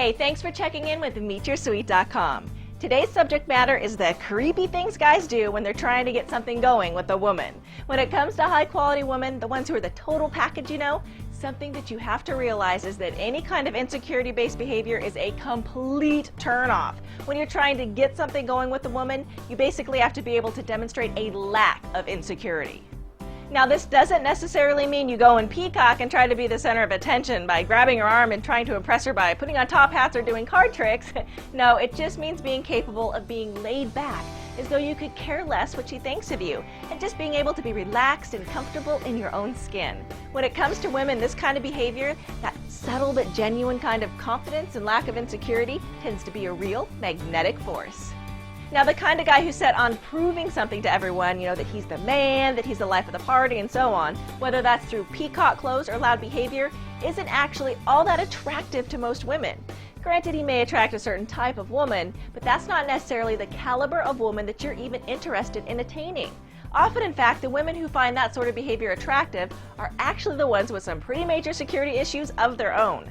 Hey, thanks for checking in with MeetYourSweet.com. Today's subject matter is the creepy things guys do when they're trying to get something going with a woman. When it comes to high-quality women, the ones who are the total package, something that you have to realize is that any kind of insecurity-based behavior is a complete turn-off. When you're trying to get something going with a woman, you basically have to be able to demonstrate a lack of insecurity. Now, this doesn't necessarily mean you go and peacock and try to be the center of attention by grabbing her arm and trying to impress her by putting on top hats or doing card tricks. No, it just means being capable of being laid back, as though you could care less what she thinks of you, and just being able to be relaxed and comfortable in your own skin. When it comes to women, this kind of behavior, that subtle but genuine kind of confidence and lack of insecurity, tends to be a real magnetic force. Now, the kind of guy who's set on proving something to everyone, that he's the man, that he's the life of the party, and so on, whether that's through peacock clothes or loud behavior, isn't actually all that attractive to most women. Granted, he may attract a certain type of woman, but that's not necessarily the caliber of woman that you're even interested in attaining. Often, in fact, the women who find that sort of behavior attractive are actually the ones with some pretty major security issues of their own.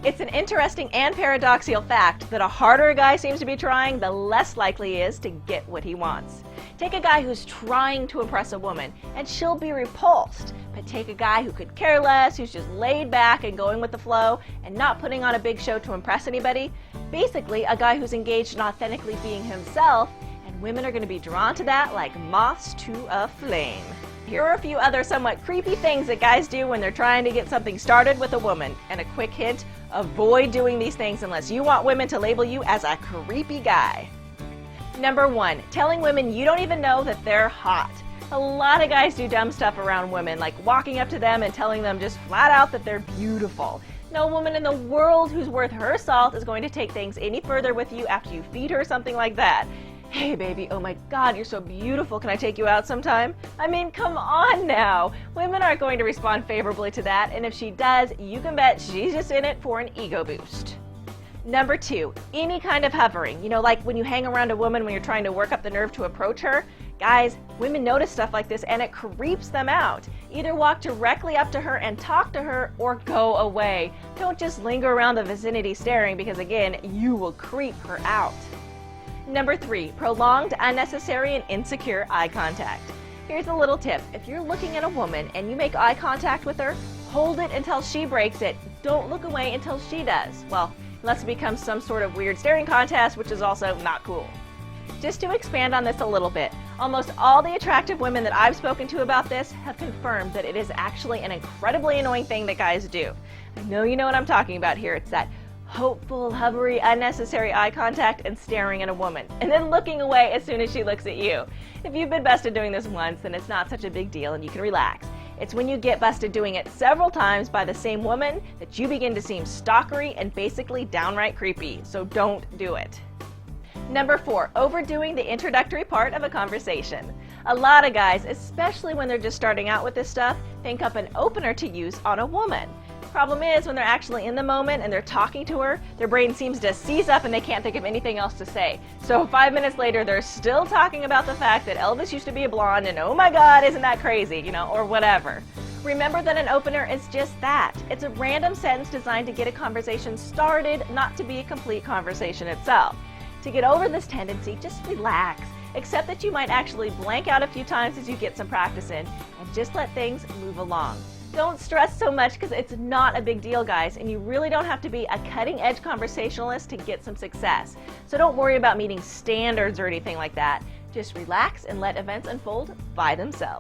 It's an interesting and paradoxical fact that the harder a guy seems to be trying, the less likely he is to get what he wants. Take a guy who's trying to impress a woman, and she'll be repulsed. But take a guy who could care less, who's just laid back and going with the flow, and not putting on a big show to impress anybody. Basically, a guy who's engaged in authentically being himself, and women are going to be drawn to that like moths to a flame. Here are a few other somewhat creepy things that guys do when they're trying to get something started with a woman. And a quick hint, avoid doing these things unless you want women to label you as a creepy guy. Number 1, telling women you don't even know that they're hot. A lot of guys do dumb stuff around women, like walking up to them and telling them just flat out that they're beautiful. No woman in the world who's worth her salt is going to take things any further with you after you feed her something like that. Hey baby, oh my god, you're so beautiful, can I take you out sometime? I mean, come on now. Women aren't going to respond favorably to that, and if she does, you can bet she's just in it for an ego boost. Number 2, any kind of hovering. Like when you hang around a woman when you're trying to work up the nerve to approach her. Guys, women notice stuff like this and it creeps them out. Either walk directly up to her and talk to her or go away. Don't just linger around the vicinity staring because, again, you will creep her out. Number 3, prolonged, unnecessary, and insecure eye contact. Here's a little tip. If you're looking at a woman and you make eye contact with her, hold it until she breaks it. Don't look away until she does. Well, unless it becomes some sort of weird staring contest, which is also not cool. Just to expand on this a little bit, almost all the attractive women that I've spoken to about this have confirmed that it is actually an incredibly annoying thing that guys do. I know you know what I'm talking about here. It's that hopeful, hovery, unnecessary eye contact and staring at a woman, and then looking away as soon as she looks at you. If you've been busted doing this once, then it's not such a big deal and you can relax. It's when you get busted doing it several times by the same woman that you begin to seem stalkery and basically downright creepy, so don't do it. Number 4, overdoing the introductory part of a conversation. A lot of guys, especially when they're just starting out with this stuff, think up an opener to use on a woman. Problem is, when they're actually in the moment and they're talking to her, their brain seems to seize up and they can't think of anything else to say. So 5 minutes later, they're still talking about the fact that Elvis used to be a blonde and oh my god, isn't that crazy, or whatever. Remember that an opener is just that. It's a random sentence designed to get a conversation started, not to be a complete conversation itself. To get over this tendency, just relax. Accept that you might actually blank out a few times as you get some practice in, and just let things move along. Don't stress so much because it's not a big deal, guys, and you really don't have to be a cutting-edge conversationalist to get some success. So don't worry about meeting standards or anything like that. Just relax and let events unfold by themselves.